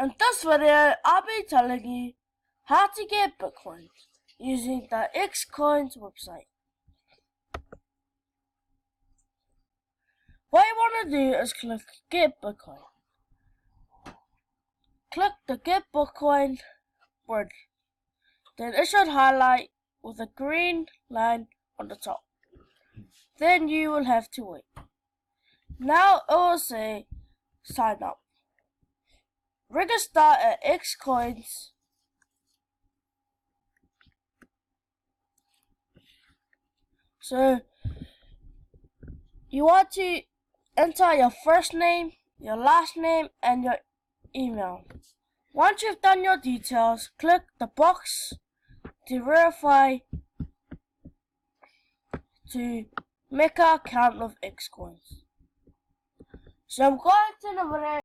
In this video, I'll be telling you how to get Bitcoin using the Xcoins website. What you want to do is click Get Bitcoin. Click the Get Bitcoin word. Then it should highlight with a green line on the top. Then you will have to wait. Now it will say sign up. Register at Xcoins. So you want to enter your first name, your last name, and your email. Once you've done your details, click the box to verify to make an account of Xcoins. So I'm going to the video.